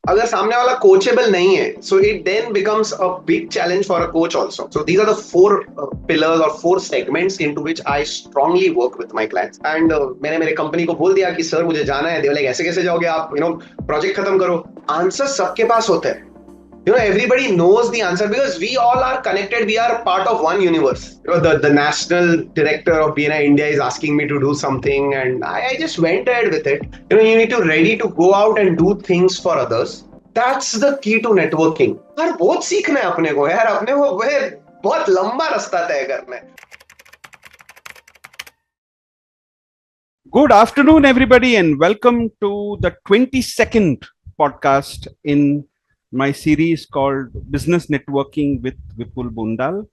अगर सामने वाला कोचेबल नहीं है, so it then becomes a big challenge for a coach also. So these are the four pillars or four segments into which I strongly work with my clients. And मैंने मेरे company को बोल दिया कि sir मुझे जाना है. They were like, ऐसे कैसे जाओगे आप, प्रोजेक्ट खत्म करो. आंसर सबके पास होता है. Everybody knows the answer because we all are connected. We are part of one universe. The national director of BNI India is asking me to do something, and I just went ahead with it. You need to ready to go out and do things for others. That's the key to networking. यार बहुत सीखना है अपने को यार, अपने को वह बहुत लंबा रास्ता तय करना है. Good afternoon, everybody, and welcome to the 22nd podcast in my series called Business Networking with Vipul Bondal.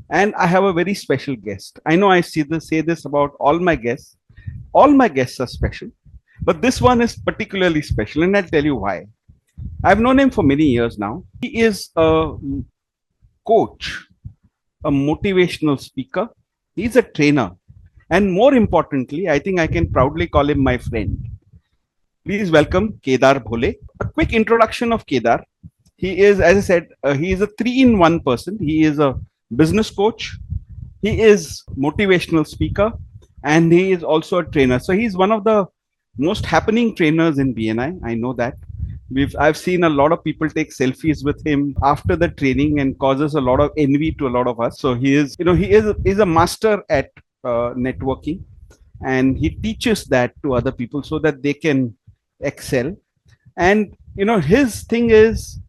And I have a very special guest. I know I say this about all my guests. All my guests are special, but this one is particularly special, and I'll tell you why. I've known him for many years now. He is a coach, a motivational speaker. He's a trainer. And more importantly, I think I can proudly call him my friend. Please welcome Kedar Bhole. A quick introduction of Kedar. He is, as I said, he is a three-in-one person. He is a business coach, he is motivational speaker, and he is also a trainer. So he's one of the most happening trainers in BNI. I know that. I've seen a lot of people take selfies with him after the training and causes a lot of envy to a lot of us. So he is a master at networking, and he teaches that to other people so that they can excel. And his thing is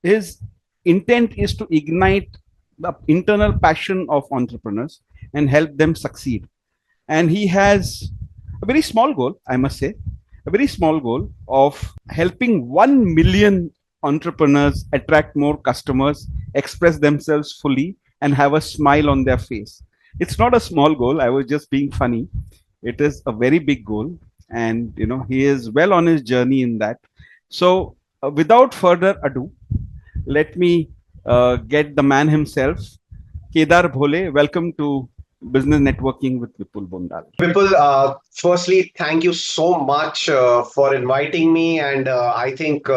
his intent is to ignite the internal passion of entrepreneurs and help them succeed. And he has a very small goal, I must say, a very small goal of helping 1 million entrepreneurs attract more customers, express themselves fully, and have a smile on their face. It's not a small goal. I was just being funny. It is a very big goal. And, he is well on his journey in that. So, without further ado, let me get the man himself, Kedar Bhole. Welcome to Business Networking with Vipul Bondal. Vipul, firstly, thank you so much for inviting me. And I think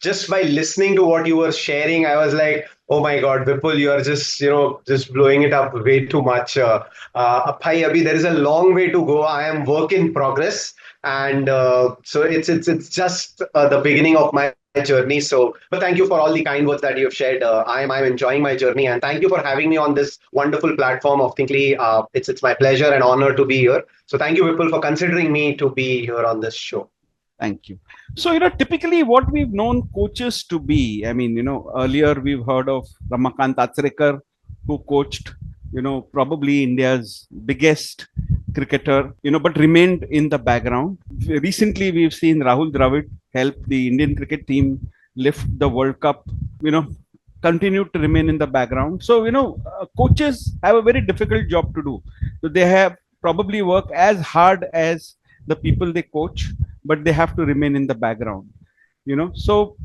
just by listening to what you were sharing, I was like, oh my God, Vipul, you are just blowing it up way too much. Bhai, abhi, there is a long way to go. I am work in progress. And so it's just the beginning of my journey. So, but thank you for all the kind words that you've shared. I'm enjoying my journey, and thank you for having me on this wonderful platform of Thinkly. It's my pleasure and honor to be here. So, thank you, Vipul, for considering me to be here on this show. Thank you. So, typically what we've known coaches to be, I mean, earlier we've heard of Ramakant Achrekar, who coached, probably India's biggest cricketer, but remained in the background. Recently, we've seen Rahul Dravid help the Indian cricket team lift the World Cup, you know, continued to remain in the background. So, coaches have a very difficult job to do. So they have probably work as hard as the people they coach, but they have to remain in the background, So,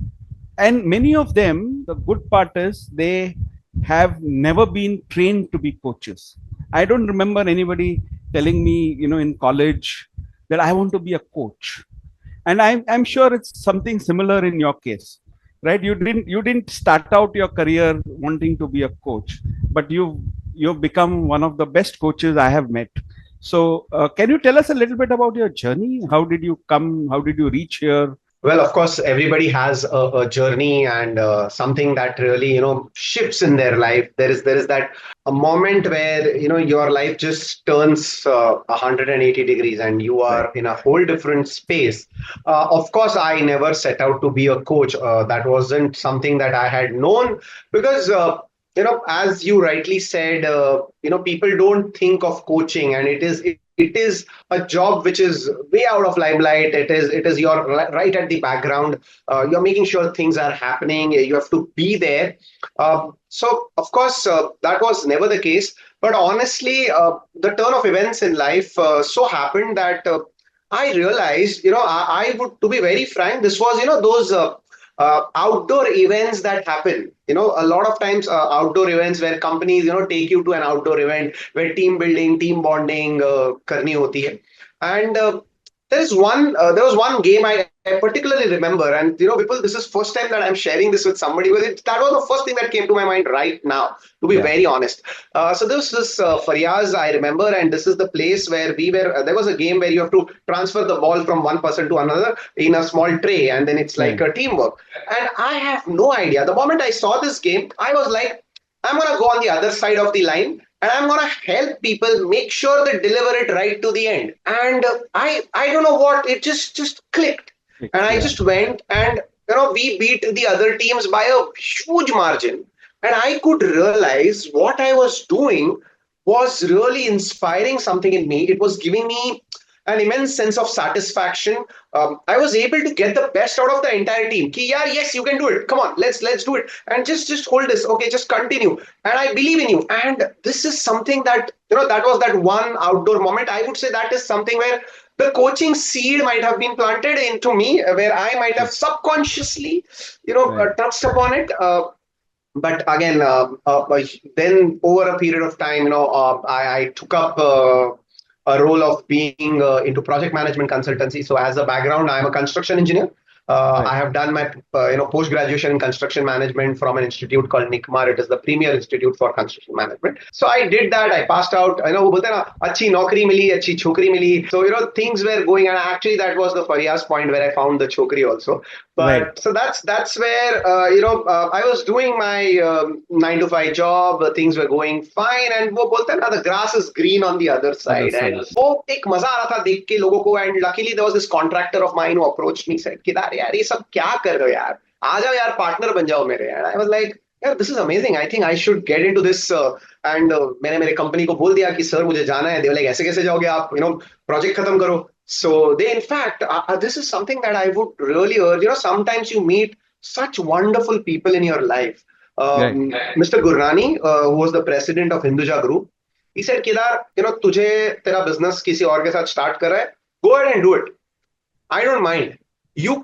and many of them, the good part is they have never been trained to be coaches. I don't remember anybody telling me, in college that I want to be a coach. And I'm sure it's something similar in your case, right? You didn't start out your career wanting to be a coach, but you've become one of the best coaches I have met. So can you tell us a little bit about your journey? How did you come? How did you reach here? Well, of course, everybody has a journey and something that really shifts in their life. There is that a moment where your life just turns 180 degrees and you Right. are in a whole different space. Of course, I never set out to be a coach. That wasn't something that I had known because. As you rightly said, people don't think of coaching, and it is a job which is way out of limelight. It is you're right at the background. You're making sure things are happening. You have to be there. So of course that was never the case. But honestly, the turn of events in life so happened that I realized, I would, to be very frank, this was those. Outdoor events that happen, a lot of times outdoor events where companies take you to an outdoor event where team building, team bonding karni hoti hai. And there was one game I particularly remember, and Vipul, this is first time that I'm sharing this with somebody, because that was the first thing that came to my mind right now, to be Yeah. very honest. So there was this Faryaz I remember, and this is the place where we were. There was a game where you have to transfer the ball from one person to another in a small tray, and then it's like Right. a teamwork. And I have no idea. The moment I saw this game, I was like, I'm gonna go on the other side of the line, and I'm gonna help people make sure they deliver it right to the end. And I don't know what, it just clicked, and I Yeah. just went, and we beat the other teams by a huge margin, and I could realize what I was doing was really inspiring something in me. It was giving me an immense sense of satisfaction. I was able to get the best out of the entire team. Ki, yeah, yes, you can do it. Come on, let's do it, and just hold this. Okay, just continue, and I believe in you. And this is something that that was that one outdoor moment. I would say that is something where the coaching seed might have been planted into me, where I might have Right. subconsciously, Right. touched upon it. But again, then over a period of time, I took up a role of being into project management consultancy. So as a background, I'm a construction engineer. I Right. have done my post graduation in construction management from an institute called NICMAR. It is the premier institute for construction management. So I did that. I passed out. वो बोलते हैं ना, अच्छी नौकरी मिली, अच्छी छोकरी मिली. So things were going, and actually that was the Faryaz point where I found the chokri also. Right. But so that's where I was doing my 9 to 5 job. Things were going fine, and वो बोलते हैं ना, the grass is green on the other Other side. And side. वो एक मजा आ रहा था देख के लोगों को. And luckily there was this contractor of mine who approached me, said, "Kedar यार, ये सब क्या कर रहे हो यार? आ जाओ यार, पार्टनर बन जाओ मेरे." And I was like, "Yeah, this is amazing. I think I should get into this." And मैंने मेरे कंपनी को बोल दिया कि सर मुझे जाना है. They were like, ऐसे कैसे जाओगे आप? Project खत्म करो. So they, in fact, this is something that I would really urge. Sometimes you meet such wonderful people in your life. Right. Mr. Gurnani, who was the president of Hinduja Group, he said, "Kedar, तुझे तेरा business किसी और के साथ start कर रहा है, go ahead and do it. I don't mind.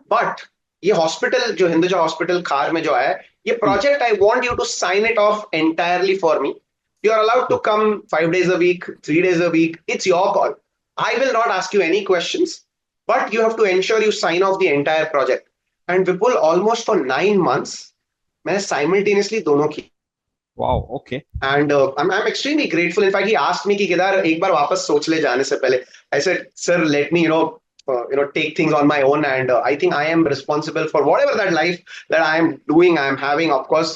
But ये हॉस्पिटल जो हिंदुजा हॉस्पिटल खार में जो है, ये Hmm. Project I want you to sign it off entirely for me. You are allowed to come 5 days a week, 3 days a week. It's your call. I will not ask you any questions, but you have to ensure you sign off the entire project." And Vipul, almost for 9 months, मैंने simultaneously दोनों की. Wow. Okay. And I'm extremely grateful. In fact, he asked me कि केदार एक बार वापस सोच ले जाने से पहले. I said, "Sir, let me take things on my own, and I think I am responsible for whatever that life that I am doing. I am having, of course,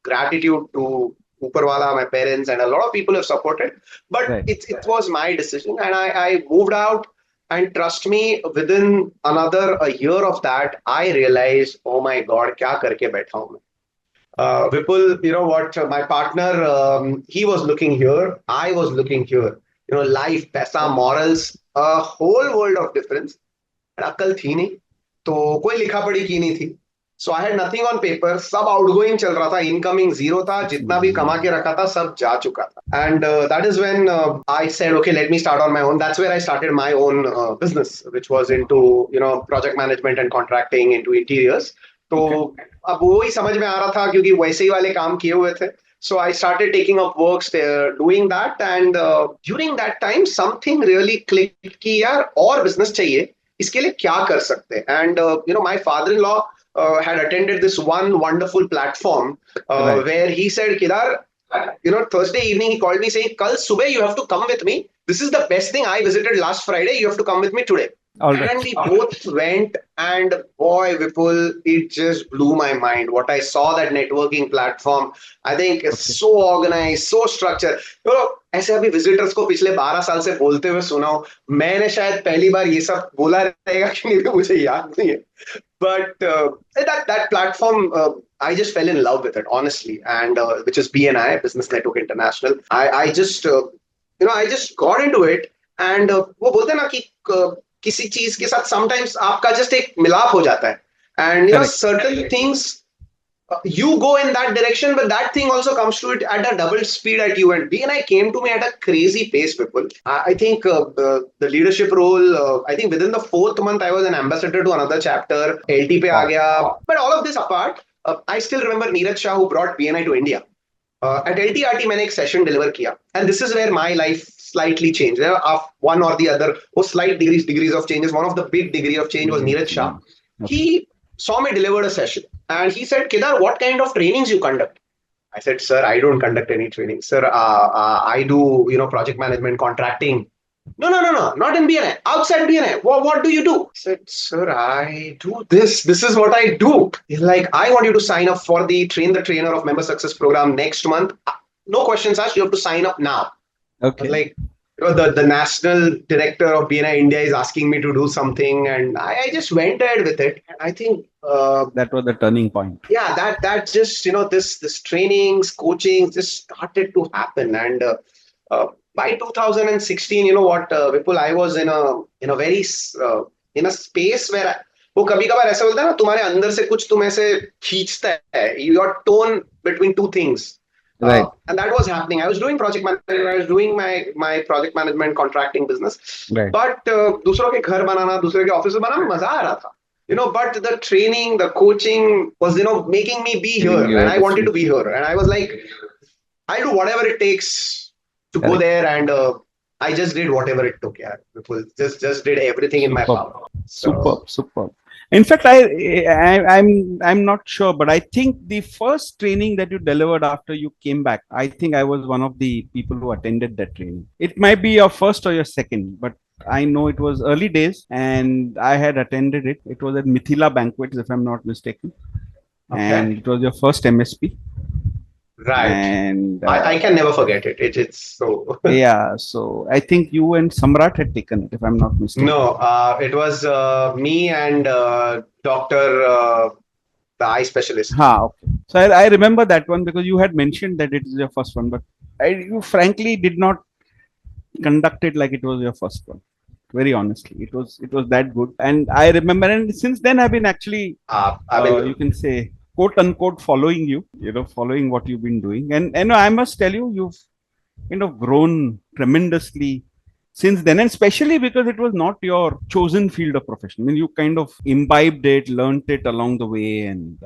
gratitude to Uparwala, my parents, and a lot of people have supported. But Right. it was my decision, and I moved out. And trust me, within another a year of that, I realized, oh my God, क्या करके बैठा हूँ मैं. Vipul, you know what? My partner, he was looking here. I was looking here. Life, paisa, morals, a whole world of difference. And अक्ल थी नहीं, तो कोई लिखा पढ़ी की नहीं थी. So I had nothing on paper. सब outgoing चल रहा था, incoming zero था. जितना भी कमा के रखा था, सब जा चुका था. And that is when I said, okay, let me start on my own. That's where I started my own business, which was Okay. into project management and contracting into interiors. तो Okay. अब वो ही समझ में आ रहा था क्योंकि वैसे ही वाले काम किए हुए थे. So I started taking up works there, doing that, and during that time something really clicked कि यार और business चाहिए, इसके लिए क्या कर सकते हैं. And my father-in-law had attended this one wonderful platform Right. where he said, "Kedar, Thursday evening he called me saying, Kal subah you have to come with me. This is the best thing. I visited last Friday. You have to come with me today." All And right. we both went, and boy, Vipul, it just blew my mind. What I saw, that networking platform, I think is Okay. so organized, so structured. ऐसे अभी visitors को पिछले 12 साल से बोलते हुए सुना हूं. मैंने शायद पहली बार ये सब बोला रहेगा कि नहीं, तो मुझे याद नहीं है. But that platform, I just fell in love with it, honestly, and which is BNI, Business Network International. I just I just got into it, and वो बोलते हैं ना कि किसी चीज के साथ sometimes आपका just एक मिलाप हो जाता है, and Correct. certain things you go in that direction, but that thing also comes to it at a double speed at you. And BNI came to me at a crazy pace, people. I think the leadership role, I think within the 4th month, I was an ambassador to another chapter. LT pe aa Wow. gaya. But all of this apart, I still remember Neeraj Shah, who brought BNI to India. At LTRT मैंने एक session deliver किया, and this is where my life slightly changed. There are one or the other, slight degrees of changes. One of the big degree of change was Neeraj Shah. Okay. He saw me delivered a session and he said, Kedar, what kind of trainings you conduct? I said, sir, I don't conduct any training. Sir, I do, project management, contracting. No, no, no, no, not in BNI. Outside BNI. What do you do? I said, sir, I do this. This is what I do. He's like, I want you to sign up for the Train the Trainer of Member Success program next month. No questions asked. You have to sign up now. Okay. Like, the national director of BNI India is asking me to do something, and I just went ahead with it. And I think That was the turning point. yeah, that just this trainings, coaching just started to happen, and by 2016, you know what, Vipul, I was in a very in a space where वो कभी कभार ऐसा बोलता है ना तुम्हारे अंदर से कुछ तुम ऐसे खींचता है your tone between two things. Right. And that was happening. I was doing project management. I was doing my project management contracting business. Right. But दूसरों के घर बनाना, दूसरे के ऑफिस बनाना मजा आ रहा था. But the training, the coaching was, making me be here, and I wanted to be here, and I was like, I'll do whatever it takes to go there, and I just did whatever it took. Yeah, Vipul, just did everything in my power. Superb. In fact, I'm not sure, but I think the first training that you delivered after you came back, I think I was one of the people who attended that training. It might be your first or your second, but I know it was early days and I had attended it. It was at Mithila Banquets, if I'm not mistaken. Okay. And it was your first MSP. Right. And I can never forget it. It's so. Yeah. So I think you and Samrat had taken it, if I'm not mistaken. No, it was me and Doctor, the eye specialist. Okay. So I remember that one because you had mentioned that it is your first one, but you frankly did not conduct it like it was your first one. Very honestly, it was that good, and I remember, and since then I've been actually, you can say, quote unquote, following you, following what you've been doing, and I must tell you, you've grown tremendously since then, and especially because it was not your chosen field of profession. I mean, you kind of imbibed it, learned it along the way, and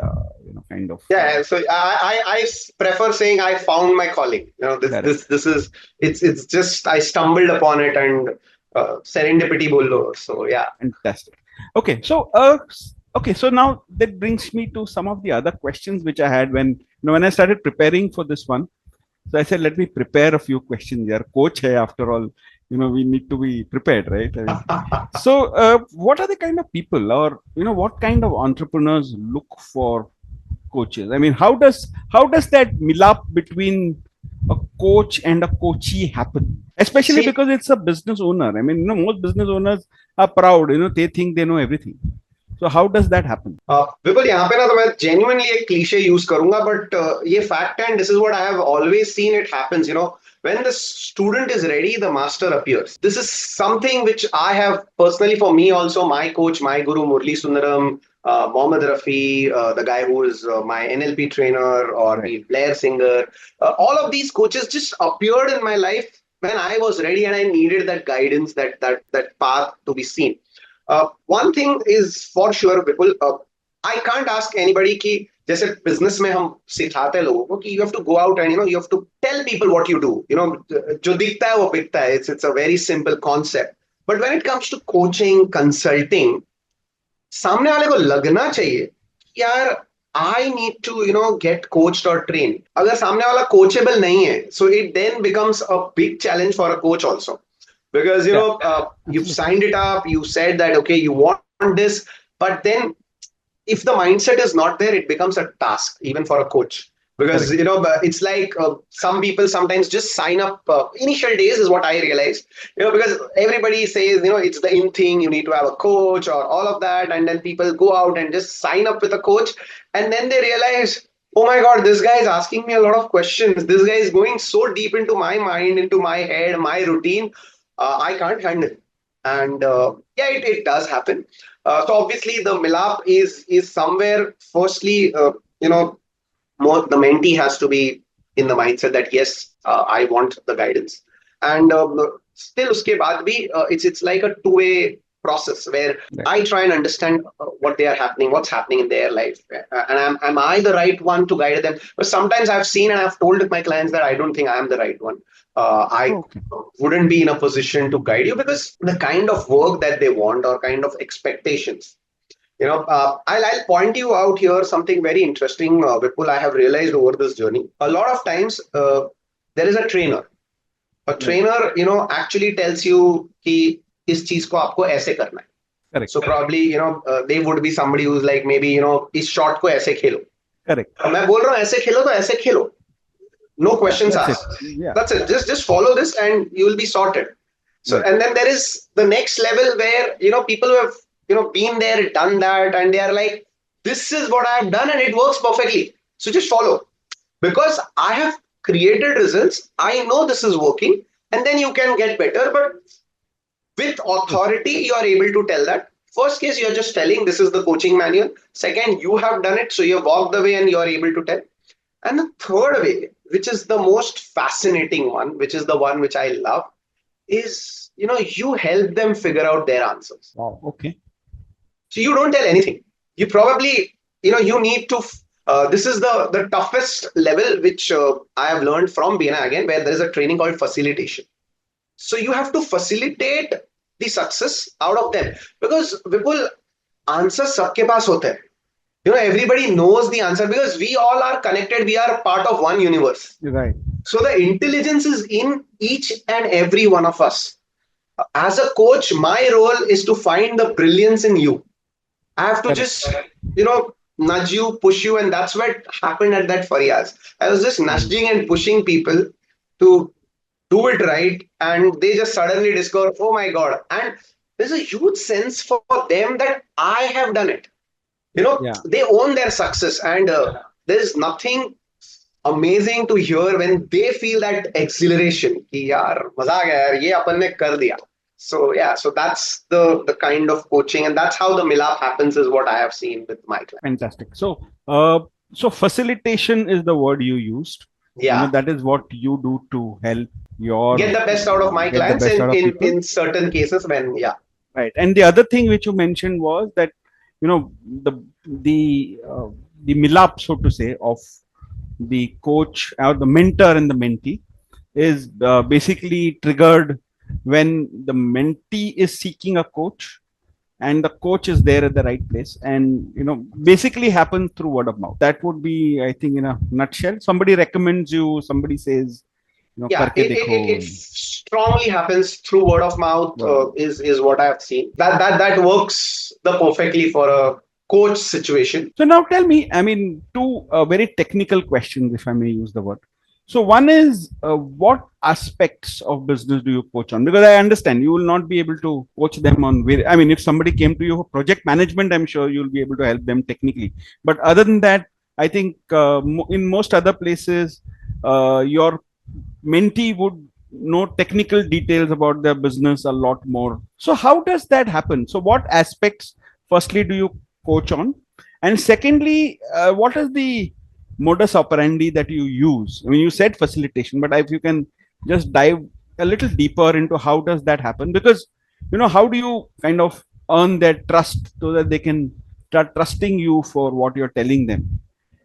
kind of. Yeah, so I prefer saying I found my calling. This is it's just I stumbled upon it and serendipity bolo. So yeah, fantastic. Okay, so now that brings me to some of the other questions which I had when I started preparing for this one. So I said, let me prepare a few questions here. Coach hai, after all, we need to be prepared, right? So what are the kind of people, or what kind of entrepreneurs look for coaches? I mean, how does that milap between a coach and a coachee happen? Especially because it's a business owner. I mean, most business owners are proud. They think they know everything. So how does that happen? Vipul, यहाँ पे ना तो मैं genuinely एक cliche use करूँगा, but ये fact, and this is what I have always seen it happens. When the student is ready, the master appears. This is something which I have personally, for me also, my coach, my guru Murli Sundaram, Mohammed Rafi, the guy who is my NLP trainer, or the Blair Singer, all of these coaches just appeared in my life when I was ready and I needed that guidance, that path to be seen. One thing is for sure, Vipul, I can't ask anybody कि जैसे business में हम सिखाते हैं लोगों को कि you have to go out and you have to tell people what you do. जो दिखता है वो बिकता है. It's a very simple concept. But when it comes to coaching, consulting, सामने वाले को लगना चाहिए कि यार I need to get coached or trained. अगर सामने वाला coachable नहीं है, so it then becomes a big challenge for a coach also. Because you've signed it up, you said that okay, you want this, but then if the mindset is not there, it becomes a task even for a coach. Because it's like some people sometimes just sign up. Initial days is what I realized. Because everybody says it's the in thing. You need to have a coach or all of that, and then people go out and just sign up with a coach, and then they realize, oh my God, this guy is asking me a lot of questions. This guy is going so deep into my mind, into my head, my routine. I can't handle. And yeah, it does happen. So obviously the milap is somewhere. Firstly, more the mentee has to be in the mindset that yes, I want the guidance, and still uske baad bhi, it's like a two-way process where Right. I try and understand what they are happening, what's happening in their life, and am I the right one to guide them? But sometimes I've seen and I've told my clients that I don't think I am the right one. I Okay. wouldn't be in a position to guide you because the kind of work that they want or kind of expectations. I'll point you out here something very interesting, Vipul. I have realized over this journey. A lot of times, there is a trainer. A Right. trainer, actually tells you कि इस चीज को आपको ऐसे करना है. Correct. So probably, they would be somebody who's like maybe, इस shot को ऐसे खेलो. Correct. मैं बोल रहा हूँ ऐसे खेलो तो ऐसे खेलो. No Yeah. questions That's it. asked. Yeah. That's it. Just follow this and you will be sorted. So, Right. and then there is the next level where, people who have, been there, done that, and they are like, this is what I have done and it works perfectly. So just follow because I have created results. I know this is working and then you can get better. But with authority, you are able to tell that. First case, you're just telling this is the coaching manual. Second, you have done it. So you have walked the way and you are able to tell. And the third way, which is the most fascinating one, which is the one which I love, is you help them figure out their answers. Wow. Okay. So you don't tell anything. You probably, you need to. This is the toughest level which I have learned from BNI again, where there is a training called facilitation. So you have to facilitate the success out of them because Vipul, answers सबके पास होते हैं. Everybody knows the answer because we all are connected. We are part of one universe. Right. So the intelligence is in each and every one of us. As a coach, my role is to find the brilliance in you. I have to Correct. just, nudge you, push you. And that's what happened at that Faryaz. I was just nudging and pushing people to do it right. And they just suddenly discover, oh my God. And there's a huge sense for them that I have done it. Yeah. They own their success. And there's nothing amazing to hear when they feel that exhilaration कि यार मजा आ गया यार ये अपन ने कर दिया. So yeah, so that's the kind of coaching and that's how the milap happens is what I have seen with my clients. Fantastic. So facilitation is the word you used. Yeah, That is what you do to help your get the best out of my get the clients best out in of in people. in certain cases when yeah. Right. And the other thing which you mentioned was that you know the the uh, the milap, so to say, of the coach or the mentor and the mentee is basically triggered when the mentee is seeking a coach and the coach is there at the right place, and basically happens through word of mouth. That would be, I think, in a nutshell. Somebody recommends you, somebody says, Yeah, karke it dekho. strongly happens through word of mouth Word of mouth. is what I've seen. That works the perfectly for a coach situation. So now tell me, I mean, two very technical questions, if I may use the word. So one is, what aspects of business do you coach on? Because I understand you will not be able to coach them on. I mean, if somebody came to you for project management, I'm sure you'll be able to help them technically. But other than that, I think in most other places, your mentee would know technical details about their business a lot more. So how does that happen? So what aspects, firstly, do you coach on? And secondly, what is the modus operandi that you use? I mean, you said facilitation, but if you can just dive a little deeper into how does that happen? Because, how do you kind of earn their trust so that they can start trusting you for what you're telling them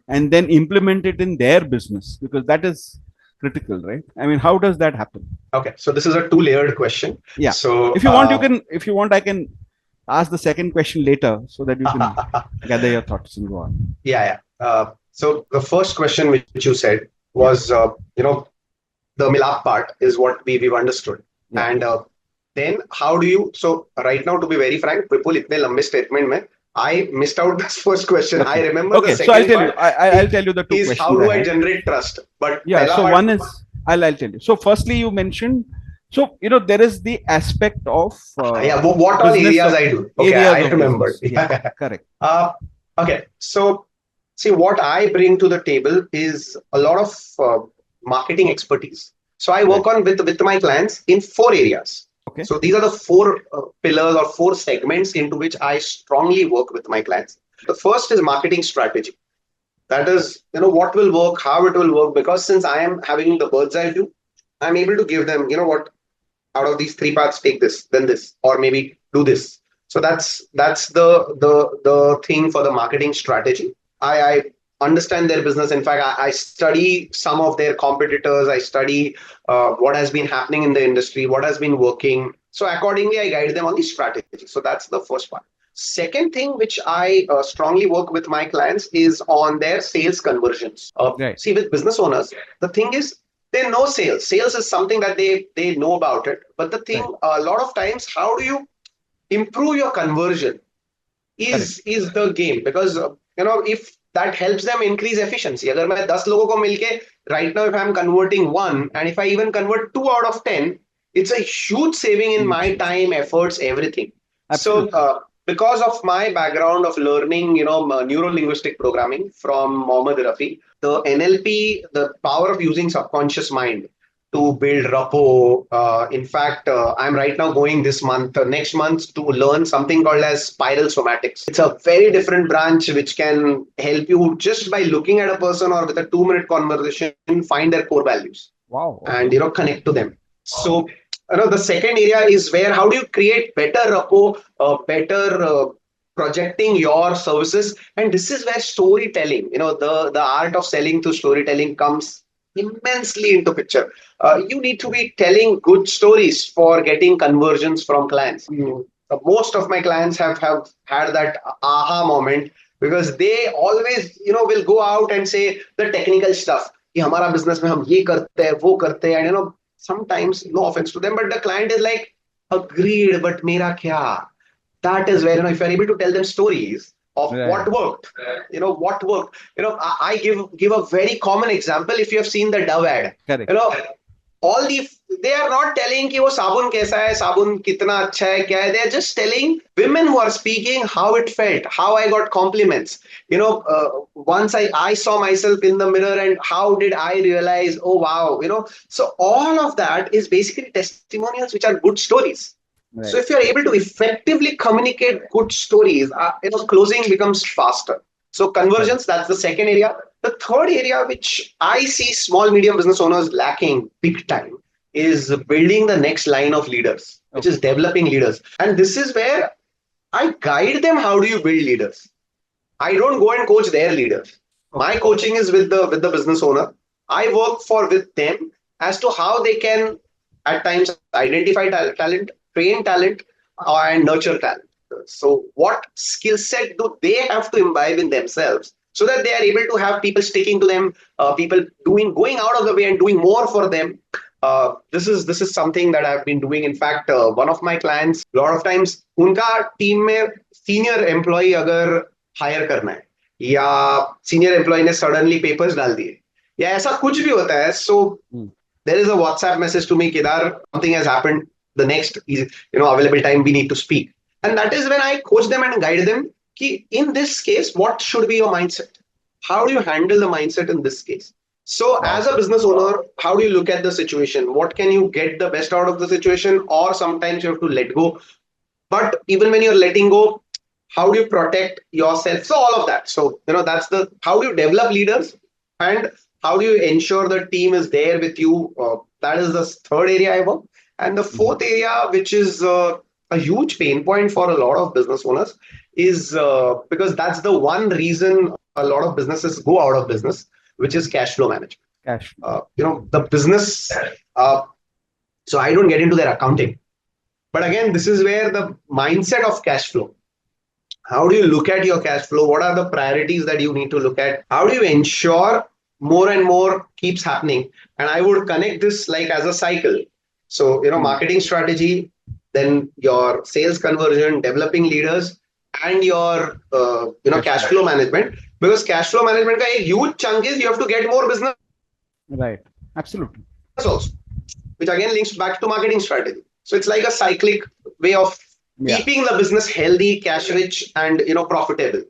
and then implement it in their business? Because that is critical, right? I mean, how does that happen? Okay, so this is a two-layered question. Yeah. So If you want, if you want, I can ask the second question later so that you can gather your thoughts and go on. yeah. So the first question which you said Yeah. was, the milap part is what we've understood. Yeah. And then how do you, so right now, to be very frank, Vipul, itne lambe statement mein, I missed out this first question. I Okay. remember the Okay. So I'll second tell you. part I'll tell you the two is how questions do I I had. generate trust? But Yeah. pehla So part, one is I'll tell you. So firstly, you mentioned. So there is the aspect of yeah, what all business areas of I do. Okay, areas I of remembered. business. Yeah. Correct. Okay, so see, what I bring to the table is a lot of marketing expertise. So I work Right. on with my clients in four areas. Okay. So these are the four pillars or four segments into which I strongly work with my clients. The first is marketing strategy. That is, what will work, how it will work. Because since I am having the bird's eye view, I'm able to give them, what out of these three paths, take this, then this, or maybe do this. So that's the thing for the marketing strategy. I understand their business. In fact, I study some of their competitors. I study what has been happening in the industry, what has been working. So accordingly, I guide them on the strategy. So that's the first part. Second thing which I strongly work with my clients is on their sales conversions. Right. See, with business owners, the thing is they know sales. Sales is something that they know about it. But the thing, Right. a lot of times, how do you improve your conversion Correct. is the game, because if that helps them increase efficiency. अगर मैं 10 लोगों को मिलके right now, if I'm converting one, and if I even convert 2 out of 10, it's a huge saving in my Huge. time, efforts, everything. So Absolutely. because of my background of learning neuro linguistic programming from Mohammed Rafi, the NLP, the power of using subconscious mind to build rapport. In fact, I'm right now going this month, next month, to learn something called as spiral somatics. It's a very different branch which can help you just by looking at a person or with a 2 minute conversation, find their core values Wow. and Okay. connect to them. So the second area is where how do you create better rapport, better projecting your services, and this is where storytelling, the art of selling through storytelling comes immensely into picture. You need to be telling good stories for getting conversions from clients. Most of my clients have had that aha moment, because they always will go out and say the technical stuff कि हमारा business में हम ये करते हैं वो करते हैं, and sometimes, no offense to them, but the client is like, agreed, but मेरा क्या? That is where, if you're able to tell them stories of Right. what worked, what worked. I give a very common example. If you have seen the Dove ad, Correct. you know all the they are not telling कि वो साबुन कैसा है, साबुन कितना अच्छा है, क्या है. They are just telling women who are speaking how it felt, how I got compliments. Once I saw myself in the mirror, and how did I realize, oh wow. So all of that is basically testimonials which are good stories. So Right. if you're able to effectively communicate good stories, closing becomes faster. So Correct. conversions, that's the second area. The third area which I see small medium business owners lacking big time is building the next line of leaders, which is Okay. developing leaders. And this is where I guide them how do you build leaders. I don't go and coach their leaders. My Okay. coaching is with the business owner. I work for with them as to how they can at times identify talent, train talent, and nurture talent. So, what skill set do they have to imbibe in themselves so that they are able to have people sticking to them, people going out of the way and doing more for them. This is something that I've been doing. In fact, one of my clients, a lot of times, उनका team में senior employee अगर higher करना है, या senior employ ने suddenly papers डाल दिए, या ऐसा कुछ भी होता है. सो Hmm. there is a WhatsApp message to me, Kedar, something has happened, the next available time we need to speak. And that is when I coach them and guide them ki, in this case, what should be your mindset, how do you handle the mindset in this case. So Wow. as a business owner, how do you look at the situation, what can you get the best out of the situation, or sometimes you have to let go. But even when you're letting go, how do you protect yourself? So all of that. So that's the how do you develop leaders, and how do you ensure the team is there with you. That is the third area I work. And the Mhm. fourth area, which is a huge pain point for a lot of business owners, is because that's the one reason a lot of businesses go out of business, which is cash flow management. Cash. The business. Uh, so I don't get into their accounting, but again, this is where the mindset of cash flow. How do you look at your cash flow? What are the priorities that you need to look at? How do you ensure more and more keeps happening? And I would connect this like as a cycle. So, Hmm. marketing strategy, then your sales conversion, developing leaders, and your Cash cash flow. flow management. Because cash flow management ka a huge chunk is you have to get more business also, Right. Absolutely. which again links back to marketing strategy. So it's like a cyclic way of Yeah. keeping the business healthy, cash rich, and profitable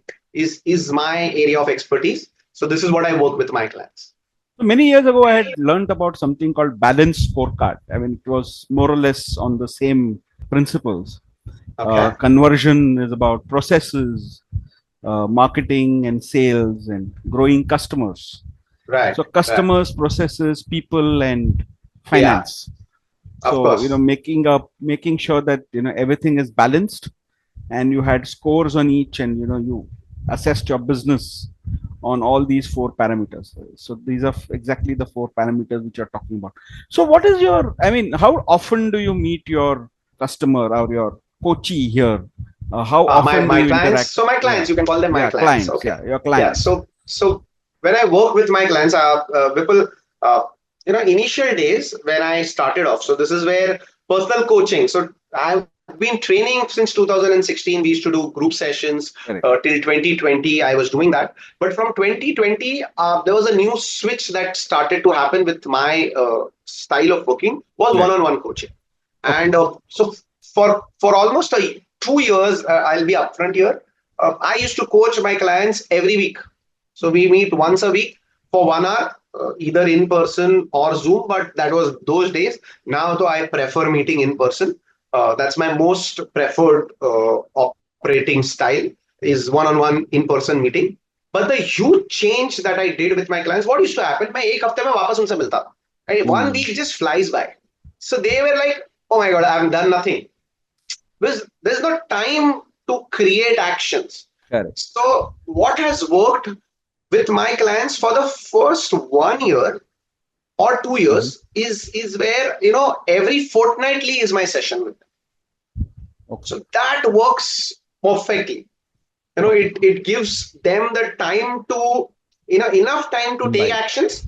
is my area of expertise. So this is what I work with my clients. So many years ago, I had learned about something called balance scorecard. I mean, it was more or less on the same principles. Okay. Conversion is about processes, marketing and sales, and growing customers. Right. So Right. customers, processes, people, and Yeah. finance. Of So course. making sure that everything is balanced, and you had scores on each, and you assessed your business on all these four parameters. So these are exactly the four parameters which you're talking about. So what is your, I mean, how often do you meet your customer or your coachee here? How often do My you clients. interact? So my Yeah, clients, you can call them my yeah, clients. clients. Okay. Yeah, your Yeah. clients. So when I work with my clients, Vipul, uh, initial days when I started off. So this is where personal coaching. So I've been training since 2016. We used to do group sessions Correct. till 2020. I was doing that. But from 2020, there was a new switch that started to happen with my style of working was Right. one-on-one coaching. Okay. And so for almost 2 years, I'll be upfront here. I used to coach my clients every week. So we meet once a week for 1 hour, either in person or Zoom. But that was those days. Now, though, I prefer meeting in person. That's my most preferred operating style is one-on-one in-person meeting. But the huge change that I did with my clients, what used to happen? मैं एक हफ्ते में वापस उनसे मिलता था. And 1 week Hmm. just flies by. So they were like, "Oh my God, I've done nothing." Because there's no time to create actions. Correct. So what has worked with my clients for the first 1 year or two Mhm. years is where every fortnightly is my session with them. Okay. So that works perfectly. Okay. It gives them the time to enough time to take Imbibe. actions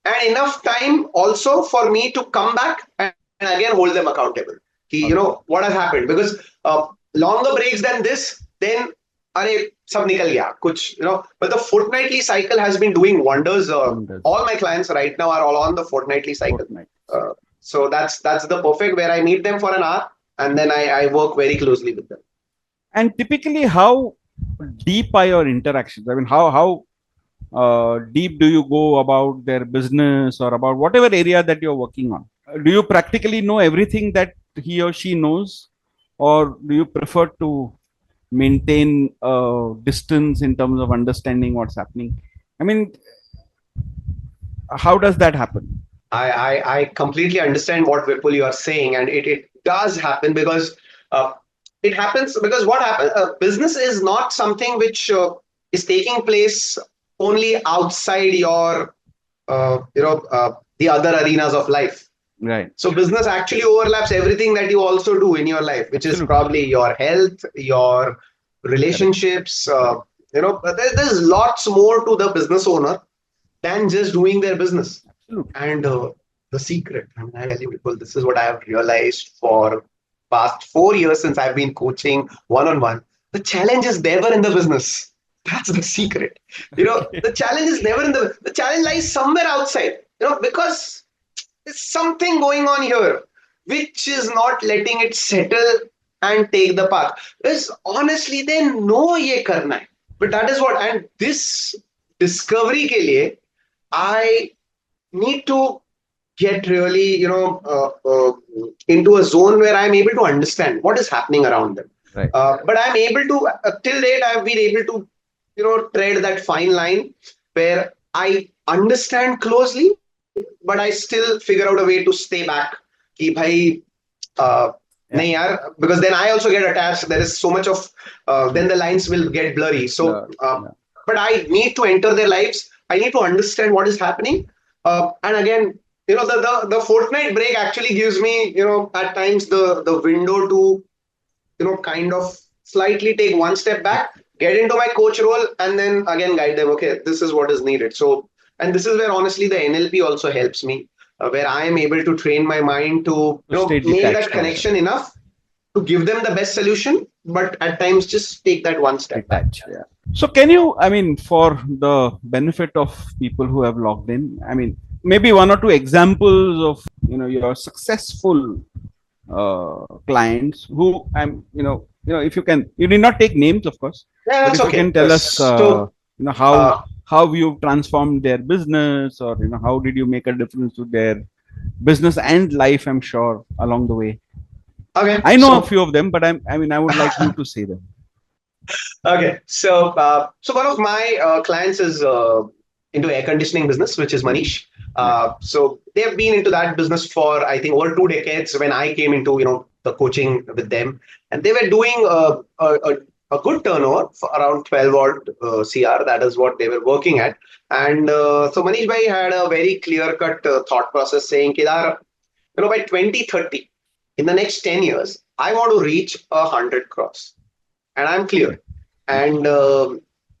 and enough time also for me to come back and again hold them accountable. Okay. What has happened? Because longer breaks than this, then अरे सब निकल गया कुछ but the fortnightly cycle has been doing wonders. Wonders. All my clients right now are all on the fortnightly cycle. Fortnite. So that's the perfect where I meet them for an hour and then I work very closely with them. And typically, how deep are your interactions? I mean, how deep do you go about their business or about whatever area that you're working on? Do you practically know everything that he or she knows, or do you prefer to maintain distance in terms of understanding what's happening? I mean, how does that happen? I completely understand what Vipul you are saying, and it does happen because uh, it happens because what happens? Business is not something which is taking place only outside your the other arenas of life. Right. So business actually overlaps everything that you also do in your life, which is Absolutely. probably your health, your Correct. relationships. Correct. But there's lots more to the business owner than just doing their business. Absolutely. And the secret, I mean, I tell you, people, this is what I have realized for past 4 years since I've been coaching one-on-one. The challenge is never in the business. That's the secret. Okay. The challenge is never in the challenge lies somewhere outside. Because there's something going on here which is not letting it settle and take the path. Because honestly, they know ye karna hai. But that is what, and this discovery ke liye, I need to get really, into a zone where I'm able to understand what is happening around them. Right. But I'm able to, till date, I've been able to, tread that fine line where I understand closely, but I still figure out a way to stay back. Ki bhai, uh, nahi Yeah. yaar, because then I also get attached. There is so much of, then True. the lines will get blurry. So, Blur. Yeah. but I need to enter their lives. I need to understand what is happening. And again, the fortnight break actually gives me, at times the window to, kind of slightly take one step back, get into my coach role, and then again guide them. Okay, this is what is needed. So, and this is where honestly the NLP also helps me, where I am able to train my mind to, To stay make that detached also. connection enough to give them the best solution, but at times just take that one step back. Detach. Yeah. So can you, I mean, for the benefit of people who have logged in, I mean, maybe one or two examples of your successful clients who if you can, you need not take names, of course, Yeah, but that's if you okay. can tell us So, uh, how you've transformed their business, or how did you make a difference to their business and life, I'm sure, along the way. okay. I know a So, few of them, but I mean, I would like you to say them. okay. So one of my clients is into air conditioning business, which is Hmm. Manish. Right. So they've been into that business for I think over 2 decades. When I came into the coaching with them, and they were doing a good turnover for around 12 odd CR. That is what they were working at. And so Manish Bhai had a very clear cut thought process saying, Kedar, by 2030, in the next 10 years, I want to reach 100 crores. And I'm clear. And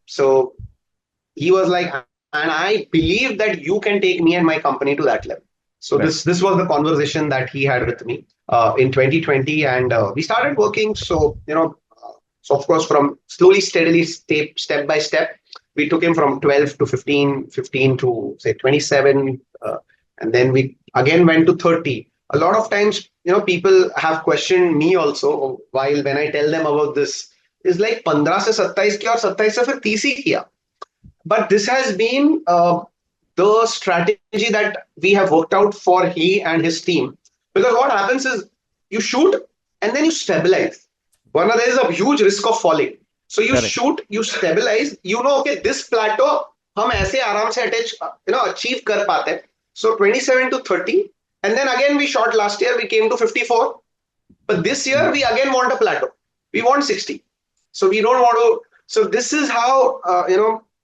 so he was like, and I believe that you can take me and my company to that level. So Right. this was the conversation that he had with me in 2020, and we started working. So so of course, from slowly, steadily, step by step, we took him from 12 to 15, 15 to say 27, and then we again went to 30. A lot of times, people have questioned me also while when I tell them about this. Is like 15 से 27 किया और 27 से फिर 30 ही किया. But this has been the strategy that we have worked out for he and his team. Because what happens is you shoot and then you stabilize. One, there is a huge risk of falling. So you Correct. shoot, you stabilize, okay, this plateau, हम ऐसे आराम से attach, achieve कर पाते हैं. So 27 to 30. And then again we shot last year, we came to 54. But this year we again want a plateau. We want 60. So we don't want to. So this is how,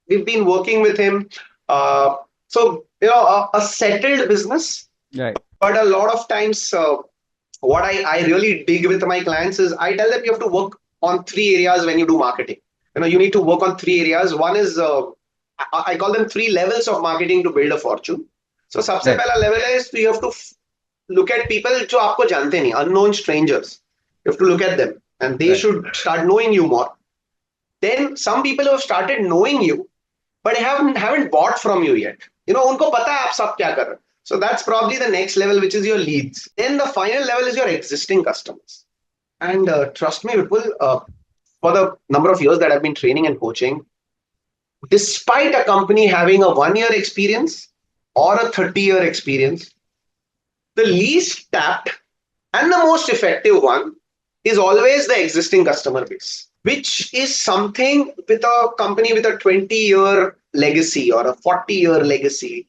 we've been working with him. So, a settled business. Right. But a lot of times, what I really dig with my clients is I tell them you have to work on three areas when you do marketing. You need to work on three areas. One is, I call them three levels of marketing to build a fortune. So, सबसे Right. पहला level is you have to look at people जो आपको जानते नहीं, unknown strangers. You have to look at them and they Right. should start knowing you more. Then some people who have started knowing you, but haven't bought from you yet. उनको पता है आप सब क्या कर रहे हो. So that's probably the next level, which is your leads. Then the final level is your existing customers. And trust me, Vipul, for the number of years that I've been training and coaching, despite a company having a 1 year experience or a 30-year experience, the least tapped and the most effective one is always the existing customer base, which is something with a company with a 20-year legacy or a 40-year legacy.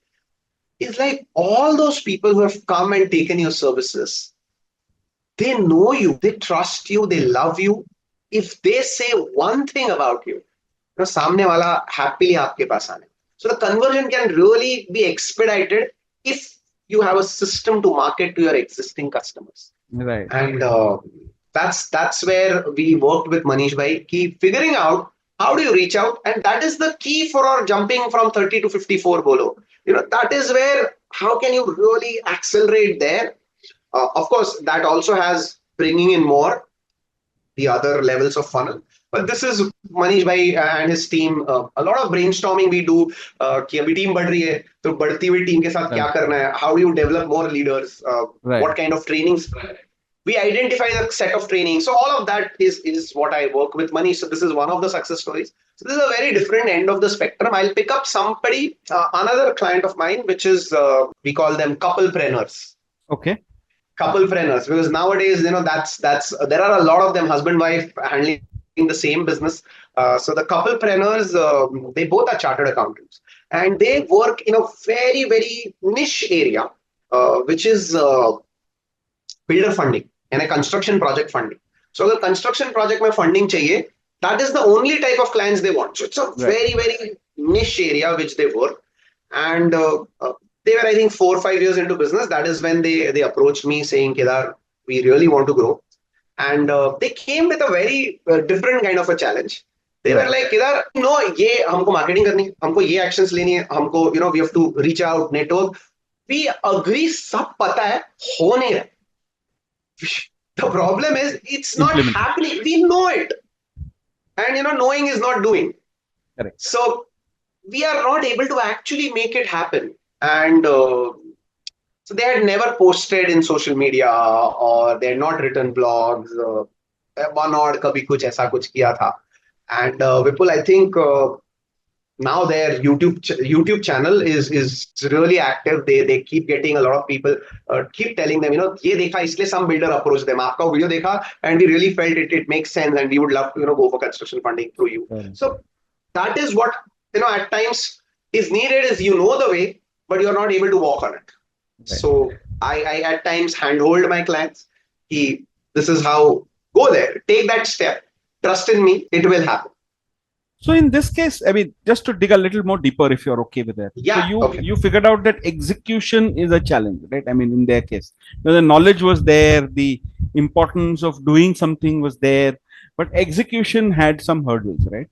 Is like all those people who have come and taken your services, they know you, they trust you, they love you. If they say one thing about you, सामने वाला happily आपके पास आने. So the conversion can really be expedited if you have a system to market to your existing customers. Right. And that's where we worked with Manish Bhai, keep figuring out how do you reach out, and that is the key for our jumping from 30 to 54 Bolo. That is where how can you really accelerate there. Of course, that also has bringing in more the other levels of funnel. But this is Manish Bhai and his team. A lot of brainstorming we do. कि अभी team बढ़ रही है, तो बढ़ती हुई team के साथ क्या करना है? How do you develop more leaders? Right. What kind of trainings? We identify the set of training. So all of that is what I work with Manish. So this is one of the success stories. So this is a very different end of the spectrum. I'll pick up somebody, another client of mine, which is we call them couplepreneurs. Okay. Couplepreneurs, because nowadays that's there are a lot of them, husband wife handling the same business. So the couplepreneurs, they both are chartered accountants, and they work in a very very niche area, which is builder funding and a construction project funding. So the construction project mein funding chahiye, that is the only type of clients they want. So it's a very very niche area which they work, and they were, I think, 4 or 5 years into business. That is when they approached me saying, Kedar, we really want to grow. And they came with a very different kind of a challenge. They were like, Kedar, ये हमको marketing करनी है, हमको ये actions लेनी है, हमको, we have to reach out, network. We agree, सब पता है, हो नहीं रहा. The problem is, it's not happening. We know it. And, knowing is not doing. Correct. So we are not able to actually make it happen. And so they had never posted in social media, or they had not written blogs. One odd kabhi kuch aisa kuch kiya tha. And Vipul, I think now their YouTube channel is really active. They keep getting a lot of people keep telling them, ये देखा इसलिए some builder approach them. आपका video देखा and we really felt it makes sense and we would love to go for construction funding through you. So that is what at times is needed, is the way, but you're not able to walk on it. Right. So I at times handhold my clients. This is how, go there, take that step. Trust in me, it will happen. So in this case, I mean, just to dig a little more deeper, if you're okay with that. So Yeah, you okay. you figured out that execution is a challenge, right? I mean, in their case, the knowledge was there, the importance of doing something was there, but execution had some hurdles, right?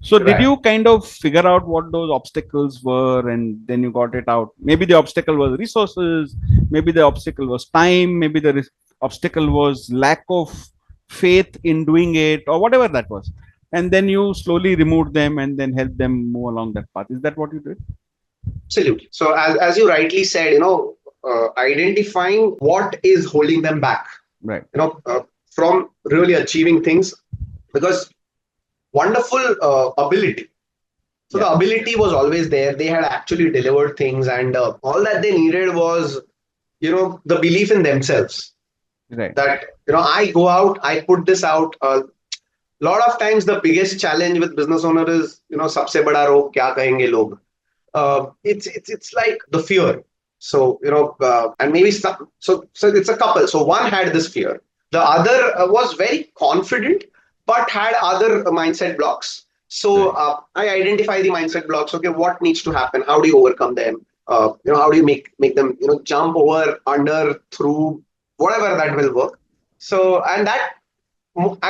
So did Right. you kind of figure out what those obstacles were, and then you got it out? Maybe the obstacle was resources, maybe the obstacle was time, maybe the obstacle was lack of faith in doing it, or whatever that was. And then you slowly removed them and then help them move along that path. Is that what you did? Absolutely. So as you rightly said, identifying what is holding them back, Right. from really achieving things, because wonderful ability. So Yeah. the ability was always there. They had actually delivered things, and all that they needed was, the belief in themselves. Right. That I go out, I put this out. Lot of times, the biggest challenge with business owner is, सबसे बड़ा रोग क्या कहेंगे लोग. It's like the fear. So and maybe so it's a couple. So one had this fear. The other was very confident, but had other mindset blocks. So Right. I identify the mindset blocks. Okay, what needs to happen? How do you overcome them? How do you make them jump over, under, through, whatever that will work. So and that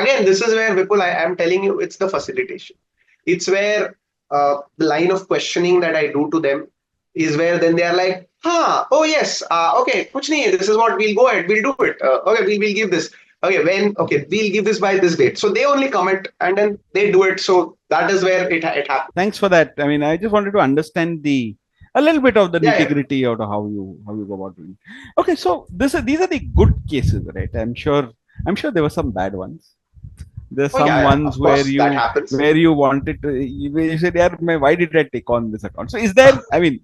again, this is where Vipul, I am telling you, it's the facilitation. It's where the line of questioning that I do to them is where then they are like, oh yes, okay, kuch nahi hai, this is what we'll go ahead, we'll do it. Okay, we'll give this. Okay, okay, we'll give this by this date. So they only commit and then they do it. So that is where it happens. Thanks for that. I mean, I just wanted to understand the a little bit of the Yeah, nitty yeah. gritty out of how you go about doing. Okay, so these are the good cases, right? I'm sure there were some bad ones. There's Oh yeah, some yeah. ones Of course, that happens. where you wanted to you said, yeah, why did I take on this account? So is there? I mean,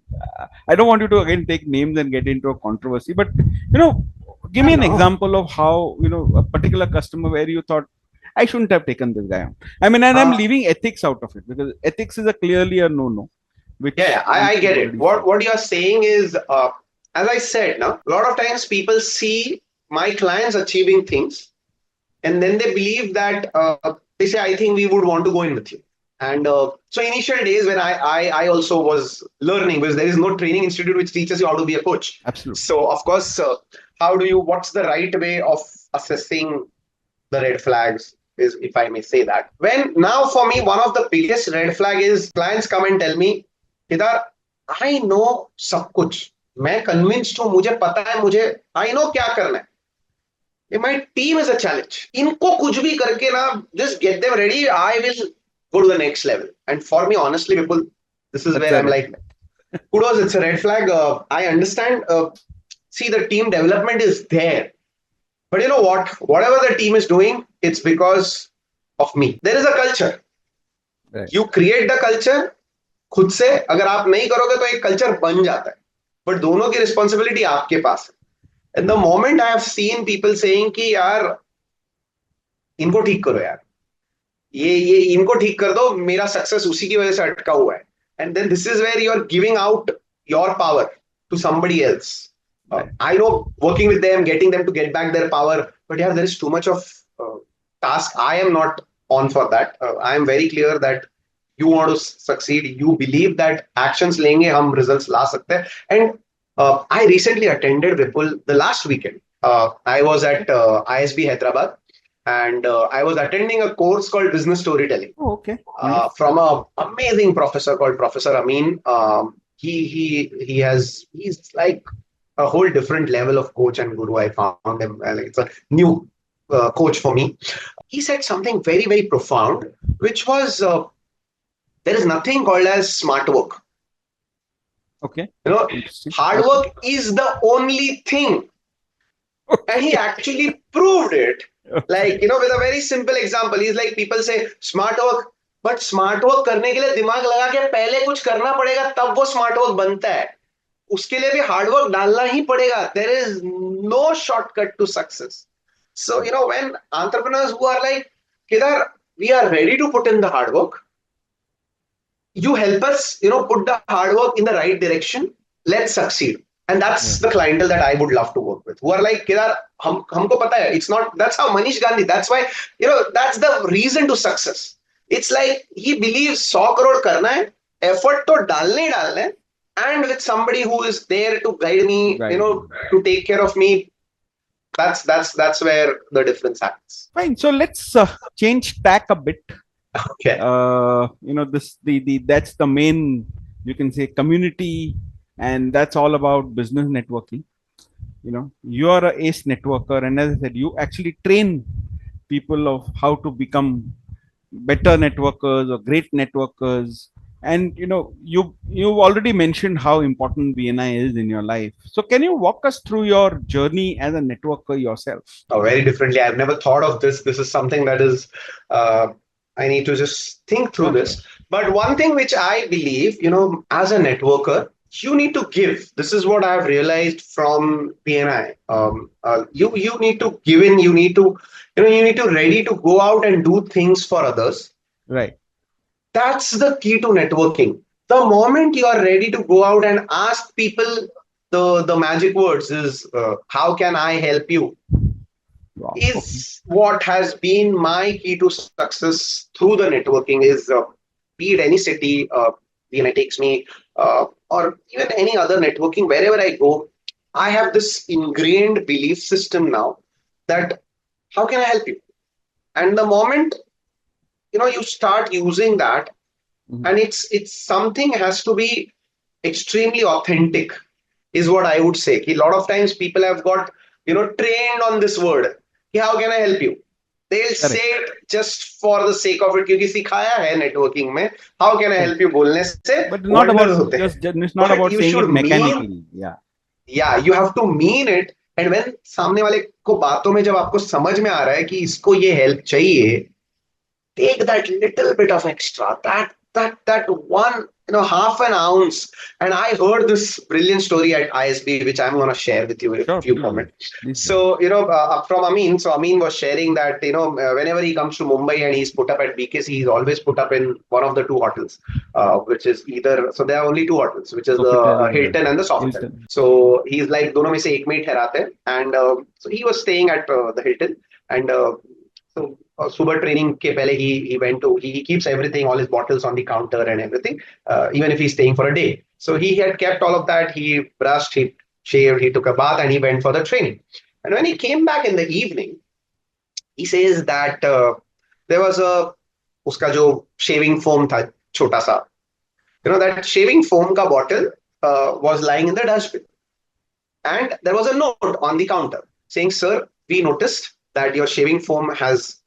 I don't want you to again take names and get into a controversy, but give Yeah, me an no. example of how a particular customer where you thought I shouldn't have taken this guy on. I mean, and I'm Uh, leaving ethics out of it because ethics is a clearly a no-no, Yeah, which yeah, I you've get it. already said. What you're saying is, as I said, now a lot of times people see my clients achieving things, and then they believe that they say, "I think we would want to go in with you." And so, initial days when I also was learning, because there is no training institute which teaches you how to be a coach. Absolutely. So, of course, how do you? What's the right way of assessing the red flags? Is, if I may say that. When now for me, one of the biggest red flag is clients come and tell me, Kedar, I know सब कुछ. मैं convinced हूँ, मुझे पता है, मुझे I know क्या करना है. My team is a challenge. इनको कुछ भी करके ना, just get them ready. I will go to the next level. And for me, honestly, people, this is That's where a I'm red like, flag. kudos. It's a red flag. I understand. See, the team development is there, but you know what? Whatever the team is doing, it's because of me. There is a culture. Right. You create the culture. खुद से अगर आप नहीं करोगे तो एक culture बन जाता है. बट दोनों की रिस्पॉन्सिबिलिटी आपके पास है. And the moment I have seen people saying कि यार इनको ठीक करो यार, ये इनको ठीक कर दो, मेरा सक्सेस उसी की वजह से अटका हुआ है. And then this is where you are giving out your power to somebody else. Right. I know, working with them, getting them to get back their power, but yeah, there is too much of task. I am not on for that. I am very clear that you want to succeed. You believe that actions लेंगे हम results ला सकते हैं. And I recently attended, Vipul, the last weekend. I was at ISB Hyderabad, and I was attending a course called Business Storytelling Oh, okay. Wonderful. from a amazing professor called Professor Amin. He's like a whole different level of coach and guru. I found him. Like, it's a new coach for me. He said something very, very profound, which was, there is nothing called as smart work. Okay. You know, Interesting. hard Okay. work is the only thing. And he Okay. actually proved it. Okay. Like, with a very simple example. He's like, people say smart work, but smart work करने के लिए दिमाग लगा के पहले कुछ करना पड़ेगा, तब वो स्मार्ट वर्क बनता है. उसके लिए भी हार्ड वर्क डालना ही पड़ेगा. There is no shortcut to success. So, when entrepreneurs who are like, Kedar, we are ready to put in the hard work, you help us, put the hard work in the right direction. Let's succeed. And that's the clientele that I would love to work with, who are like, Kedar, humko pata hai. It's not, that's how Manish Gandhi, that's why, that's the reason to success. It's like he believes 100 crore karna hai, effort to dalne hi dalna hai, and with somebody who is there to guide me, Right. to take care of me. That's where the difference happens. Fine. So let's change tack a bit. Okay. This the that's the main, you can say, community, and that's all about business networking. You are a ace networker, and as I said, you actually train people of how to become better networkers or great networkers. And you've already mentioned how important BNI is in your life. So can you walk us through your journey as a networker yourself? Very differently. I've never thought of this. This is something that is, uh, I need to just think through Sure, sure. this. But one thing which I believe, as a networker, you need to give. This is what I've realized from PNI. You need to give in. You need to ready to go out and do things for others. Right. That's the key to networking. The moment you are ready to go out and ask people, the magic words is, how can I help you? Wow. Okay. Is what has been my key to success through the networking is, be it any city, BNI takes me, or even any other networking, wherever I go, I have this ingrained belief system now that how can I help you? And the moment you start using that, Mhm. and it's something has to be extremely authentic, is what I would say. A lot of times people have got trained on this word. How can I help you? They'll say Correct. it just for the sake of it, क्योंकि सिखाया है networking में. How can I Correct. help you बोलने से But not wonders about होते हैं. just it's not But about you saying should it mean, mechanically. Yeah. yeah, you have to mean it. And when सामने वाले को बातों में जब आपको समझ में आ रहा है कि इसको ये help चाहिए, take that little bit of extra, that one, half an ounce. And I heard this brilliant story at ISB, which I'm going to share with you if Sure. you Please do. permit. Please do. So, from Amin. So Amin was sharing that, whenever he comes to Mumbai and he's put up at BKC, he's always put up in one of the two hotels, which is either, so there are only two hotels, which is the Sofitel. Hilton and the Sofitel. Hilton. So he's like, दोनों में से एक में ही ठहराते हैं. And so he was staying at the Hilton. And so suba training ke pehle he went to, he keeps everything, all his bottles on the counter and everything, even if he's staying for a day. So he had kept all of that. He brushed, he shaved, he took a bath, and he went for the training. And when he came back in the evening, he says that there was a uska jo shaving foam tha chota sa, that shaving foam ka bottle was lying in the dustbin. And there was a note on the counter saying, "Sir, we noticed that your shaving foam has,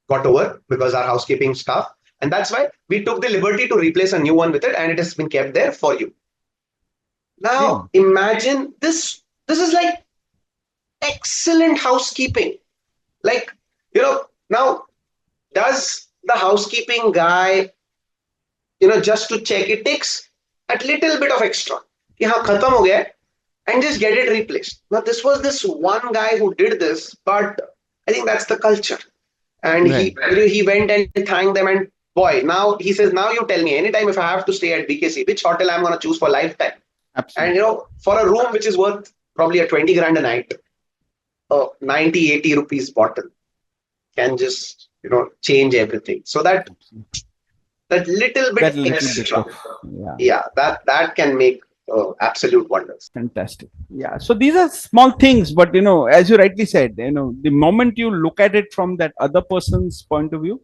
got over because our housekeeping staff, and that's why we took the liberty to replace a new one with it, and it has been kept there for you." Yeah. Now imagine this. This is like excellent housekeeping. Like, now does the housekeeping guy, just to check, it takes a little bit of extra. कि हाँ खत्म हो गया है, and just get it replaced. Now, this was this one guy who did this, but I think that's the culture. And Right. he went and thanked them. And boy, now he says, now you tell me anytime if I have to stay at BKC, which hotel I'm going to choose for lifetime. And Absolutely. for a room which is worth probably a 20 grand a night, 90, 80 rupees bottle can just, change everything. So that little bit That little bit extra, of, yeah. yeah, that can make absolute wonders. Fantastic. Yeah. So these are small things, but as you rightly said, the moment you look at it from that other person's point of view,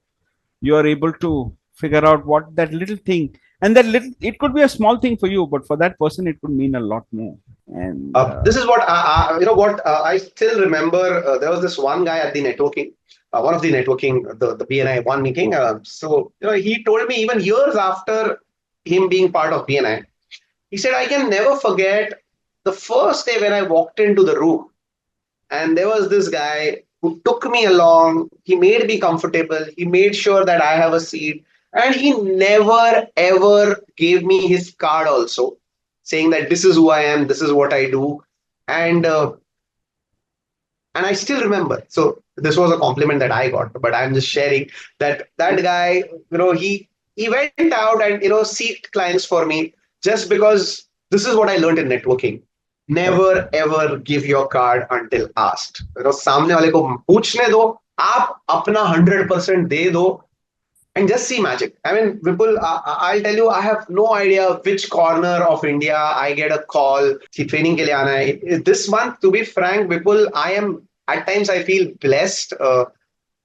you are able to figure out what that little thing, and that little, it could be a small thing for you, but for that person, it could mean a lot more. And This is what I still remember. There was this one guy at the networking, one of the networking, the BNI one meeting. So he told me even years after him being part of BNI, he said, I can never forget the first day when I walked into the room, and there was this guy who took me along. He made me comfortable. He made sure that I have a seat. And he never ever gave me his card also, saying that this is who I am, this is what I do. And I still remember. So this was a compliment that I got, but I'm just sharing that guy, he went out and seeked clients for me just because this is what I learned in networking. Correct. never ever give your card until asked. सामने वाले को पूछने दो, आप अपना 100% दे दो, and just see magic. I mean, Vipul, I'll tell you, I have no idea which corner of India I get a call. कि training के लिए आना है. This month, to be frank, Vipul, I am at times I feel blessed.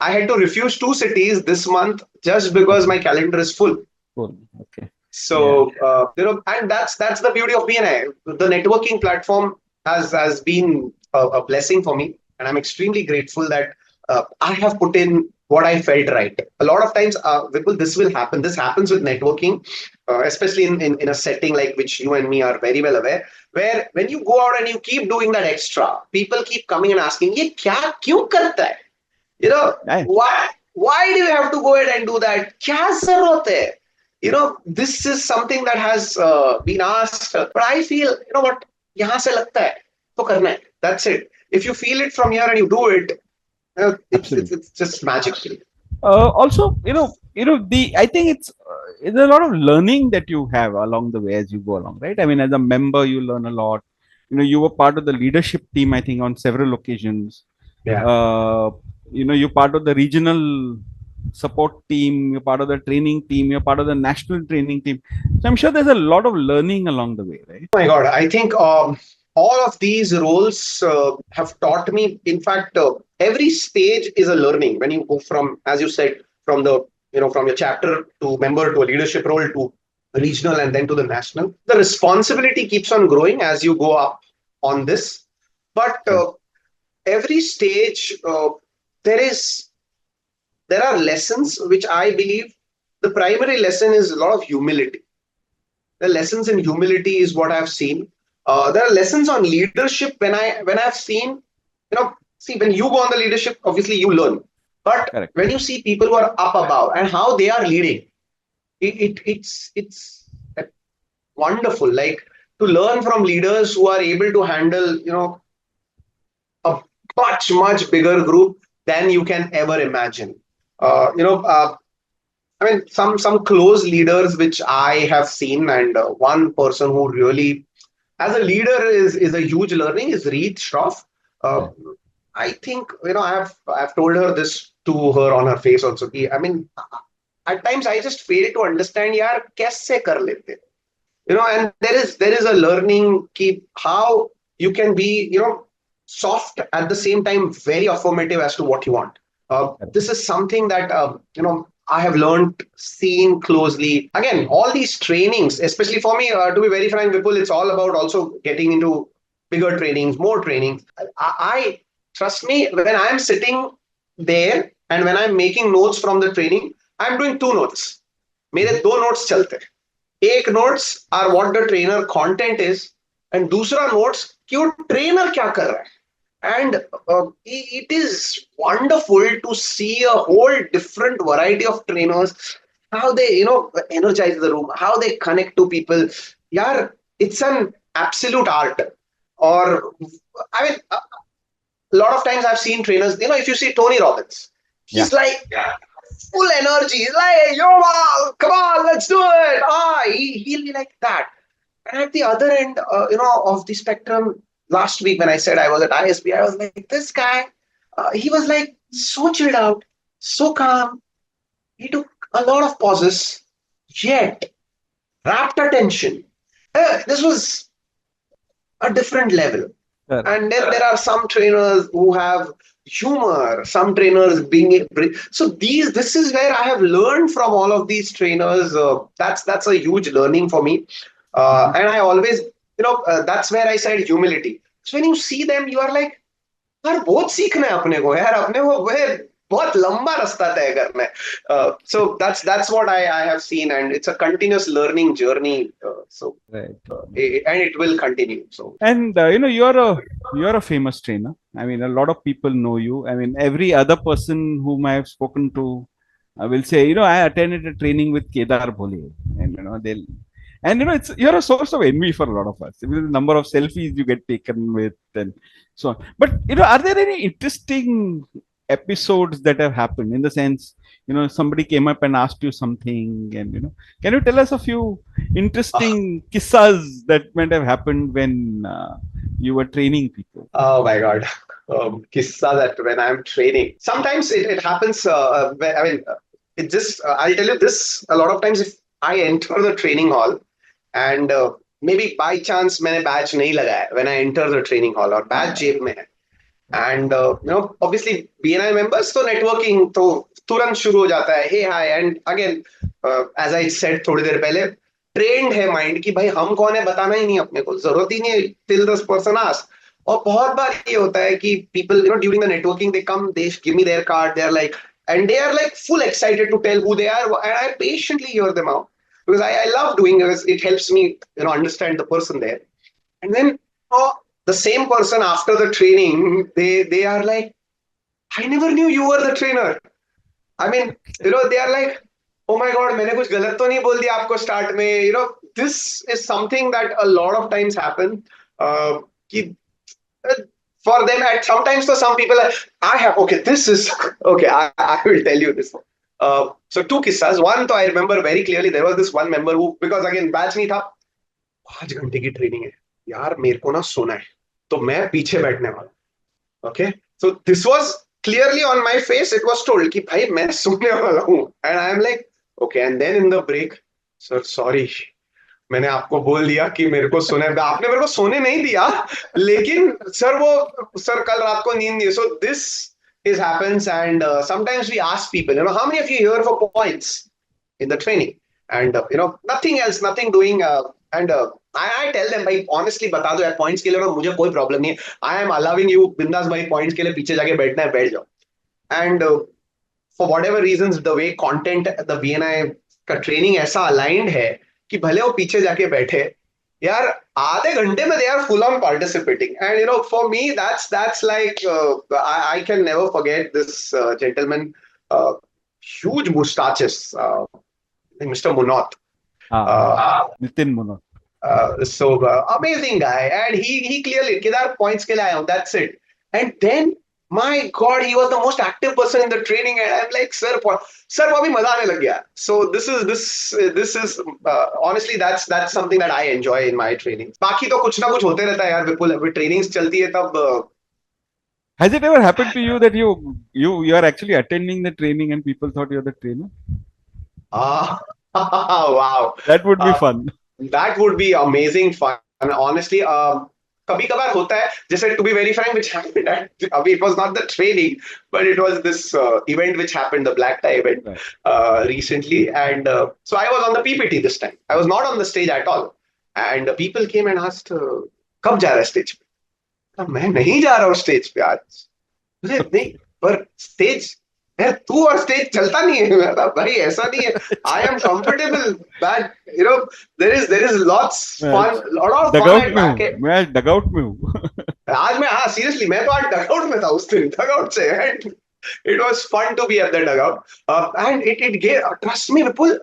I had to refuse 2 cities this month just because Okay. my calendar is full. Cool. Okay. Yeah. So and that's the beauty of BNI. The networking platform has been a blessing for me, and I'm extremely grateful that I have put in what I felt right. A lot of times, Vipul, this will happen. This happens with networking, especially in a setting like which you and me are very well aware, where when you go out and you keep doing that extra, people keep coming and asking, "ये क्या क्यों करता है?" You know, I, why do you have to go ahead and do that? क्या जरूरत है? This is something that has been asked, but I feel, what, यहाँ से लगता है तो करना है. That's it. If you feel it from here and you do it, absolutely. it's just magic. Also, the I think it's a lot of learning that you have along the way as you go along, right? I mean, as a member, you learn a lot. You were part of the leadership team, I think, on several occasions. Yeah. Uh, you're part of the regional support team. You're part of the training team. You're part of the national training team. So I'm sure there's a lot of learning along the way, right? My God, I think all of these roles have taught me. In fact, every stage is a learning. When you go from, as you said, from the from your chapter to member to a leadership role to regional and then to the national, the responsibility keeps on growing as you go up on this. But Correct. every stage, there are lessons which I believe the primary lesson is a lot of humility. The lessons in humility is what I've seen. There are lessons on leadership when I've seen, see, when you go on the leadership, obviously you learn. But Correct. when you see people who are up above and how they are leading, it's wonderful. Like to learn from leaders who are able to handle, a much bigger group than you can ever imagine. Uh, you know, uh, I mean, some close leaders which I have seen, and one person who really, as a leader, is a huge learning is Reed Schroff. Uh, Correct. I think I've told her this to her on her face also. I mean, at times I just fail to understand, यार कैसे कर लेते? And there is a learning keep how you can be soft at the same time very affirmative as to what you want. Correct. This is something that I have learned, seen closely. Again, all these trainings, especially for me, to be very frank, Vipul, it's all about also getting into bigger trainings, more trainings. I trust me, when I'm sitting there and when I'm making notes from the training, I'm doing 2 notes. मेरे Mhm. 2 notes चलते हैं. एक notes are what the trainer content is, and दूसरा notes कि वो trainer क्या कर रहा है. And it is wonderful to see a whole different variety of trainers, how they energize the room, how they connect to people. Yeah, it's an absolute art. Or I mean, a lot of times I've seen trainers. If you see Tony Robbins, Yeah. he's like full energy. He's like, "Hey, yo, come on, let's do it." He'll be like that. And at the other end, of the spectrum, last week when I said I was at ISB, I was like, this guy, he was like so chilled out, so calm. He took a lot of pauses, yet rapt attention. This was a different level. Correct. And then there are some trainers who have humor, some trainers being so this is where I have learned from all of these trainers. That's a huge learning for me. Mhm. And I always, that's where I said humility. So when you see them, you are like, यार बहुत सीखना है अपने को, यार अपने को वह बहुत लंबा रास्ता तय करना है. So that's what I have seen, and it's a continuous learning journey. Right. And it will continue. So And you're a famous trainer. I mean, a lot of people know you. I mean, every other person whom I have spoken to will say, I attended a training with Kedar Bhole, and it's you're a source of envy for a lot of us. I mean, the number of selfies you get taken with, and so on. But are there any interesting episodes that have happened in the sense, somebody came up and asked you something, and can you tell us a few uh, interesting kissas that might have happened when you were training people? Oh my God. Kissa that when I'm training, sometimes it happens. I mean, it just, I'll tell you this a lot of times if I enter the training hall and maybe by chance मैंने badge नहीं लगाया when I enter the training hall और badge जेब में है and obviously BNI members तो networking तो तुरंत शुरू हो जाता है hey hi and again as I said थोड़ी देर पहले ट्रेंड है माइंड कि भाई हम कौन है बताना ही नहीं अपने को जरूरत ही नहीं है till this person asks और बहुत बार ये होता है कि people during the networking they come they give me their card they are like and they are like full excited to tell who they are and I patiently hear them out because I love doing it. It helps me understand the person there and then oh, the same person after the training they are like I never knew you were the trainer. I mean they are like oh my god मैंने कुछ गलत तो नहीं बोल दिया आपको start में this is something that a lot of times happen कि for them at sometimes so some people are, I have okay this is okay I will tell you this so two kissas one तो I remember very clearly there was this one member who because again batch नहीं था 5 घंटे की training है यार मेरे को ना सोना है तो मैं पीछे बैठने वाला okay so this was clearly on my face it was told कि भाई मैं सोने वाला हूँ and I am like okay and then in the break sir sorry मैंने आपको बोल दिया कि मेरे को सोने आपने मेरे को सोने नहीं दिया लेकिन सर कल रात को नींद नहीं so this is happens and sometimes we ask people how many of you here for points in the training and nothing else nothing doing and I tell them भाई honestly बता दो यार points के लिए मुझे कोई problem नहीं है I am allowing you बिंदास भाई points के लिए पीछे जाके बैठना है बैठ जाओ and for whatever reasons the way content the BNI का training ऐसा aligned है कि भले वो पीछे जाके बैठे यार आधे घंटे में they are full on participating and for me that's like I can never forget this gentleman huge mustaches Mr. Munot Nitin Munot. So amazing guy and he clearly Kedar points के लिए आया हूँ that's it and then my god he was the most active person in the training and I'm like sir अभी मजा आने लग गया so this is honestly that's something that I enjoy in my training बाकी तो कुछ ना कुछ होते रहता है यार विपुल अभी ट्रेनिंग्स चलती है तब Has it ever happened to you that you are actually attending the training and people thought you're the trainer? Wow That would be fun. That would be amazing fun honestly कभी कभार होता है जैसे to be very frank which happened अभी it was not the training but it was this event which happened the black tie event recently and so I was on the PPT this time I was not on the stage at all and people came and asked कब जा रहा है stage पे मैं नहीं जा रहा हूँ स्टेज पे आज मुझे नहीं पर स्टेज यार तू और स्टेज चलता नहीं है मेरा भाई ऐसा नहीं है I am comfortable that there is lots fun lot of fun मैं डगआउट में हूँ आज मैं हाँ सीरियसली मैं तो आज डगआउट में था उस दिन डगआउट से and it was fun to be at the dugout and it gave trust me Vipul